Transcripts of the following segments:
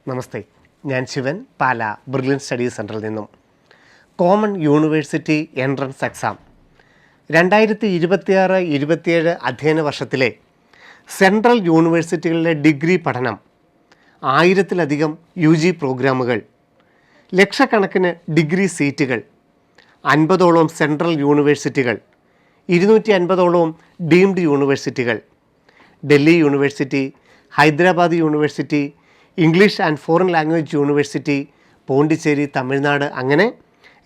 നമസ്തേ, ഞാൻ ശിവൻ, പാല brilliant studies സെൻറ്ററിൽ നിന്നും. കോമൺ യൂണിവേഴ്സിറ്റി എൻട്രൻസ് എക്സാം 2026-27 അധ്യയന വർഷത്തിലെ സെൻട്രൽ യൂണിവേഴ്സിറ്റികളിലെ ഡിഗ്രി പഠനം, 1000-ലധികം UG പ്രോഗ്രാമുകൾ, ലക്ഷക്കണക്കിന് ഡിഗ്രി സീറ്റുകൾ, 50ഓളം സെൻട്രൽ യൂണിവേഴ്സിറ്റികൾ, 250ഓളം ഡീംഡ് യൂണിവേഴ്സിറ്റികൾ, Delhi university, Hyderabad university, English and foreign language university, Pondicherry, Tamil Nadu, അങ്ങനെ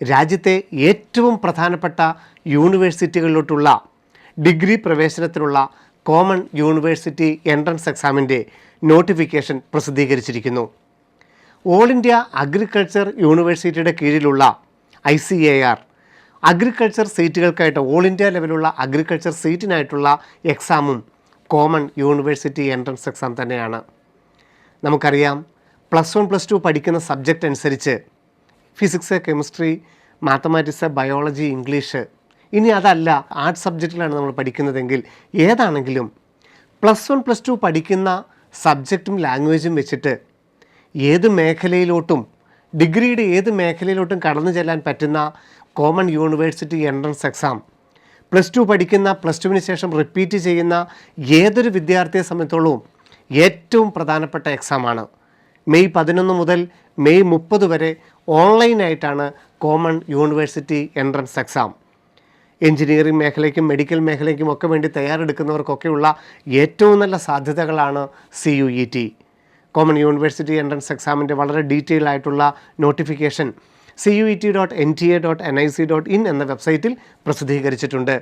രാജ്യത്തെ ഏറ്റവും പ്രധാനപ്പെട്ട യൂണിവേഴ്സിറ്റികളിലോട്ടുള്ള ഡിഗ്രി പ്രവേശനത്തിനുള്ള കോമൺ യൂണിവേഴ്സിറ്റി എൻട്രൻസ് എക്സാമിൻ്റെ നോട്ടിഫിക്കേഷൻ പ്രസിദ്ധീകരിച്ചിരിക്കുന്നു. ഓൾ ഇന്ത്യ അഗ്രികൾച്ചർ യൂണിവേഴ്സിറ്റിയുടെ കീഴിലുള്ള ICAR അഗ്രികൾച്ചർ സീറ്റുകൾക്കായിട്ട് ഓൾ ഇന്ത്യ ലെവലുള്ള അഗ്രികൾച്ചർ സീറ്റിനായിട്ടുള്ള എക്സാമും കോമൺ യൂണിവേഴ്സിറ്റി എൻട്രൻസ് എക്സാം തന്നെയാണ്. നമുക്കറിയാം, +1 +2 പഠിക്കുന്ന സബ്ജക്റ്റ് അനുസരിച്ച് physics, chemistry, mathematics, biology, English, ഇനി അതല്ല ആർട്സ് സബ്ജക്റ്റിലാണ് നമ്മൾ പഠിക്കുന്നതെങ്കിൽ ഏതാണെങ്കിലും +1 +2 പഠിക്കുന്ന സബ്ജക്റ്റും ലാംഗ്വേജും വെച്ചിട്ട് ഏത് മേഖലയിലോട്ടും, ഡിഗ്രിയുടെ ഏത് മേഖലയിലോട്ടും കടന്നു ചെല്ലാൻ പറ്റുന്ന കോമൺ യൂണിവേഴ്സിറ്റി എൻട്രൻസ് എക്സാം +2 പഠിക്കുന്ന, +2വിന് ശേഷം റിപ്പീറ്റ് ചെയ്യുന്ന ഏതൊരു വിദ്യാർത്ഥിയെ സംബന്ധിച്ചോളവും ഏറ്റവും പ്രധാനപ്പെട്ട എക്സാമാണ്. മെയ് 11 മുതൽ മെയ് 30 വരെ ഓൺലൈനായിട്ടാണ് common university entrance exam. Engineering മേഖലയ്ക്കും മെഡിക്കൽ മേഖലയ്ക്കും ഒക്കെ വേണ്ടി തയ്യാറെടുക്കുന്നവർക്കൊക്കെയുള്ള ഏറ്റവും നല്ല സാധ്യതകളാണ് CUET. കോമൺ യൂണിവേഴ്സിറ്റി എൻട്രൻസ് എക്സാമിൻ്റെ വളരെ ഡീറ്റെയിൽ ആയിട്ടുള്ള നോട്ടിഫിക്കേഷൻ CUET.nta.nic.in എന്ന വെബ്സൈറ്റിൽ പ്രസിദ്ധീകരിച്ചിട്ടുണ്ട്.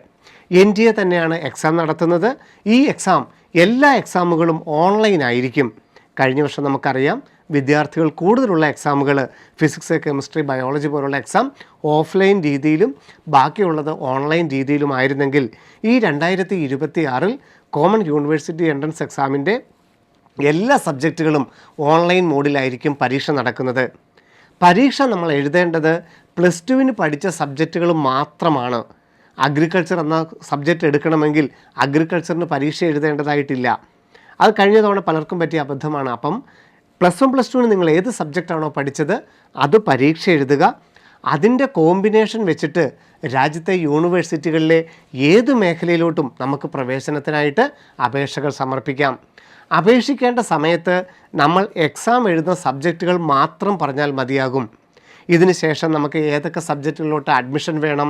NTA തന്നെയാണ് എക്സാം നടത്തുന്നത്. ഈ എക്സാം, എല്ലാ എക്സാമുകളും ഓൺലൈൻ ആയിരിക്കും. കഴിഞ്ഞ വർഷം നമുക്കറിയാം, വിദ്യാർത്ഥികൾ കൂടുതലുള്ള എക്സാമുകൾ ഫിസിക്സ്, കെമിസ്ട്രി, ബയോളജി പോലുള്ള എക്സാം ഓഫ്ലൈൻ രീതിയിലും ബാക്കിയുള്ളത് ഓൺലൈൻ രീതിയിലുമായിരുന്നെങ്കിൽ ഈ 2026 കോമൺ യൂണിവേഴ്സിറ്റി എൻട്രൻസ് എക്സാമിൻ്റെ എല്ലാ സബ്ജക്റ്റുകളും ഓൺലൈൻ മോഡിലായിരിക്കും പരീക്ഷ നടക്കുന്നത്. പരീക്ഷ നമ്മൾ എഴുതേണ്ടത് +2വിന് പഠിച്ച സബ്ജക്റ്റുകൾ മാത്രമാണ്. അഗ്രികൾച്ചർ എന്ന സബ്ജക്റ്റ് എടുക്കണമെങ്കിൽ അഗ്രികൾച്ചറിന് പരീക്ഷ എഴുതേണ്ടതായിട്ടില്ല. അത് കഴിഞ്ഞ തവണ പലർക്കും പറ്റിയ അബദ്ധമാണ്. അപ്പം +1 +2വിന് നിങ്ങൾ ഏത് സബ്ജക്റ്റാണോ പഠിച്ചത് അത് പരീക്ഷ എഴുതുക. അതിൻ്റെ കോമ്പിനേഷൻ വെച്ചിട്ട് രാജ്യത്തെ യൂണിവേഴ്സിറ്റികളിലെ ഏത് മേഖലയിലോട്ടും നമുക്ക് പ്രവേശനത്തിനായിട്ട് അപേക്ഷകൾ സമർപ്പിക്കാം. അപേക്ഷിക്കേണ്ട സമയത്ത് നമ്മൾ എക്സാം എഴുതുന്ന സബ്ജക്റ്റുകൾ മാത്രം പറഞ്ഞാൽ മതിയാകും. ഇതിന് ശേഷം നമുക്ക് ഏതൊക്കെ സബ്ജക്റ്റുകളിലോട്ട് അഡ്മിഷൻ വേണം,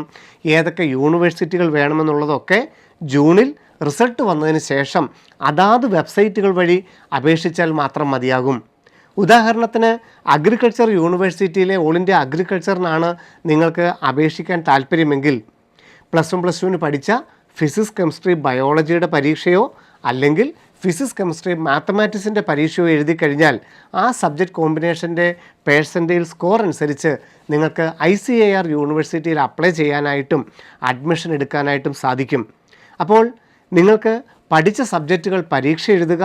ഏതൊക്കെ യൂണിവേഴ്സിറ്റികൾ വേണമെന്നുള്ളതൊക്കെ ജൂണിൽ റിസൾട്ട് വന്നതിന് ശേഷം അതാത് വെബ്സൈറ്റുകൾ വഴി അപേക്ഷിച്ചാൽ മാത്രം മതിയാകും. ഉദാഹരണത്തിന്, അഗ്രികൾച്ചർ യൂണിവേഴ്സിറ്റിയിലെ ഓൾ ഇന്ത്യ അഗ്രികൾച്ചറിനാണ് നിങ്ങൾക്ക് അപേക്ഷിക്കാൻ താല്പര്യമെങ്കിൽ +1 +2വിന് പഠിച്ച ഫിസിക്സ്, കെമിസ്ട്രി, ബയോളജിയുടെ പരീക്ഷയോ അല്ലെങ്കിൽ ഫിസിക്സ്, കെമിസ്ട്രി, മാത്തമാറ്റിക്സിൻ്റെ പരീക്ഷയോ എഴുതി കഴിഞ്ഞാൽ ആ സബ്ജക്റ്റ് കോമ്പിനേഷൻ്റെ പേഴ്സൻറ്റേജ് സ്കോർ അനുസരിച്ച് നിങ്ങൾക്ക് ICAR യൂണിവേഴ്സിറ്റിയിൽ അപ്ലൈ ചെയ്യാനായിട്ടും അഡ്മിഷൻ എടുക്കാനായിട്ടും സാധിക്കും. അപ്പോൾ നിങ്ങൾക്ക് പഠിച്ച സബ്ജക്റ്റുകൾ പരീക്ഷ എഴുതുക,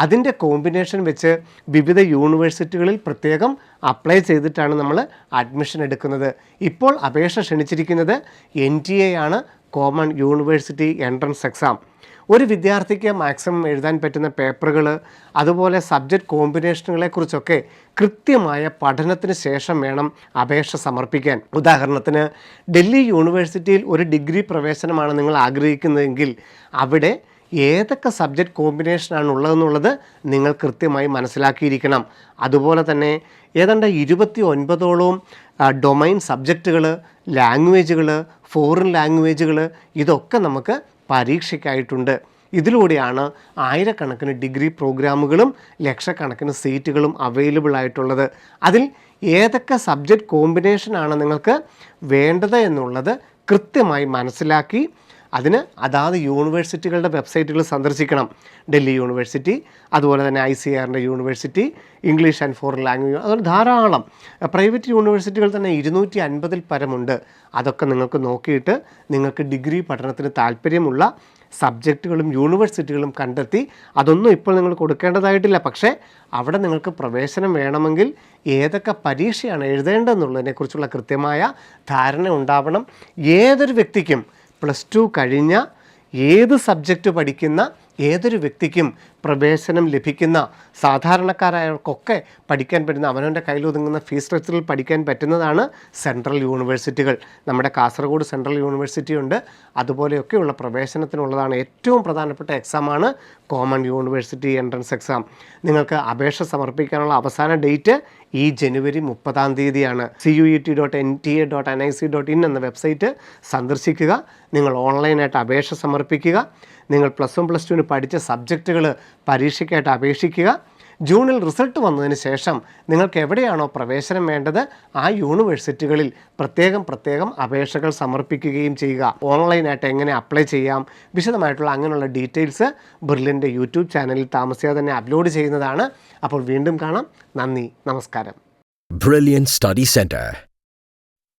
അതിൻ്റെ കോമ്പിനേഷൻ വെച്ച് വിവിധ യൂണിവേഴ്സിറ്റികളിൽ പ്രത്യേകം അപ്ലൈ ചെയ്തിട്ടാണ് നമ്മൾ അഡ്മിഷൻ എടുക്കുന്നത്. ഇപ്പോൾ അപേക്ഷ ക്ഷണിച്ചിരിക്കുന്നത് NTA ആണ്, കോമൺ യൂണിവേഴ്സിറ്റി എൻട്രൻസ് എക്സാം. ഒരു വിദ്യാർത്ഥിക്ക് മാക്സിമം എഴുതാൻ പറ്റുന്ന പേപ്പറുകൾ, അതുപോലെ സബ്ജക്റ്റ് കോമ്പിനേഷനുകളെക്കുറിച്ചൊക്കെ കൃത്യമായ പഠനത്തിന് ശേഷം വേണം അപേക്ഷ സമർപ്പിക്കാൻ. ഉദാഹരണത്തിന്, ഡൽഹി യൂണിവേഴ്സിറ്റിയിൽ ഒരു ഡിഗ്രി പ്രവേശനമാണ് നിങ്ങൾ ആഗ്രഹിക്കുന്നതെങ്കിൽ അവിടെ ഏതൊക്കെ സബ്ജക്റ്റ് കോമ്പിനേഷനാണ് ഉള്ളതെന്നുള്ളത് നിങ്ങൾ കൃത്യമായി മനസ്സിലാക്കിയിരിക്കണം. അതുപോലെ തന്നെ ഏതാണ്ട് 29ഓളം ഡൊമൈൻ സബ്ജക്റ്റുകൾ, ലാംഗ്വേജുകൾ, ഫോറിൻ ലാംഗ്വേജുകൾ, ഇതൊക്കെ നമുക്ക് പരീക്ഷയ്ക്കായിട്ടുണ്ട്. ഇതിലൂടെയാണ് ആയിരക്കണക്കിന് ഡിഗ്രി പ്രോഗ്രാമുകളും ലക്ഷക്കണക്കിന് സീറ്റുകളും അവൈലബിൾ ആയിട്ടുള്ളത്. അതിൽ ഏതൊക്കെ സബ്ജക്റ്റ് കോമ്പിനേഷനാണ് നിങ്ങൾക്ക് വേണ്ടത് എന്നുള്ളത് കൃത്യമായി മനസ്സിലാക്കി അതിന് അതാത് യൂണിവേഴ്സിറ്റികളുടെ വെബ്സൈറ്റുകൾ സന്ദർശിക്കണം. ഡൽഹി യൂണിവേഴ്സിറ്റി, അതുപോലെ തന്നെ ICARൻ്റെ university, English and foreign language, അതുപോലെ ധാരാളം പ്രൈവറ്റ് യൂണിവേഴ്സിറ്റികൾ തന്നെ 250-ൽ പരമുണ്ട്. അതൊക്കെ നിങ്ങൾക്ക് നോക്കിയിട്ട് നിങ്ങൾക്ക് ഡിഗ്രി പഠനത്തിന് താല്പര്യമുള്ള സബ്ജക്റ്റുകളും യൂണിവേഴ്സിറ്റികളും കണ്ടെത്തി, അതൊന്നും ഇപ്പോൾ നിങ്ങൾ കൊടുക്കേണ്ടതായിട്ടില്ല. പക്ഷേ അവിടെ നിങ്ങൾക്ക് പ്രവേശനം വേണമെങ്കിൽ ഏതൊക്കെ പരീക്ഷയാണ് എഴുതേണ്ടതെന്നുള്ളതിനെക്കുറിച്ചുള്ള കൃത്യമായ ധാരണ ഉണ്ടാവണം. ഏതൊരു വ്യക്തിക്കും +2 കഴിഞ്ഞ ഏത് സബ്ജക്റ്റ് പഠിക്കുന്ന ഏതൊരു വ്യക്തിക്കും പ്രവേശനം ലഭിക്കുന്ന സാധാരണക്കാരായവർക്കൊക്കെ പഠിക്കാൻ പറ്റുന്ന അവനവൻ്റെ കയ്യിലൊതുങ്ങുന്ന ഫീസ് സ്ട്രക്ചറിൽ പഠിക്കാൻ പറ്റുന്നതാണ് സെൻട്രൽ യൂണിവേഴ്സിറ്റികൾ. നമ്മുടെ കാസർഗോഡ് സെൻട്രൽ യൂണിവേഴ്സിറ്റി ഉണ്ട്. അതുപോലെയൊക്കെയുള്ള പ്രവേശനത്തിനുള്ളതാണ് ഏറ്റവും പ്രധാനപ്പെട്ട എക്സാമാണ് കോമൺ യൂണിവേഴ്സിറ്റി എൻട്രൻസ് എക്സാം. നിങ്ങൾക്ക് അപേക്ഷ സമർപ്പിക്കാനുള്ള അവസാന ഡേറ്റ് ഈ ജനുവരി 30 CUET.nta.nic.in എന്ന വെബ്സൈറ്റ് സന്ദർശിക്കുക. നിങ്ങൾ ഓൺലൈനായിട്ട് അപേക്ഷ സമർപ്പിക്കുക. നിങ്ങൾ +1 +2 പഠിച്ച സബ്ജക്റ്റുകൾ പരീക്ഷയ്ക്കായിട്ട് അപേക്ഷിക്കുക. ജൂണിൽ റിസൾട്ട് വന്നതിന് ശേഷം നിങ്ങൾക്ക് എവിടെയാണോ പ്രവേശനം വേണ്ടത് ആ യൂണിവേഴ്സിറ്റികളിൽ പ്രത്യേകം അപേക്ഷകൾ സമർപ്പിക്കുകയും ചെയ്യുക. ഓൺലൈനായിട്ട് എങ്ങനെ അപ്ലൈ ചെയ്യാം, വിശദമായിട്ടുള്ള അങ്ങനെയുള്ള ഡീറ്റെയിൽസ് ബ്രില്യൻ്റെ യൂട്യൂബ് ചാനലിൽ താമസിയാതെ തന്നെ അപ്ലോഡ് ചെയ്യുന്നതാണ്. അപ്പോൾ വീണ്ടും കാണാം. നന്ദി, നമസ്കാരം. Brilliant Study Center,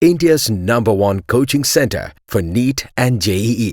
India's #1 coaching center for NEET and JEE.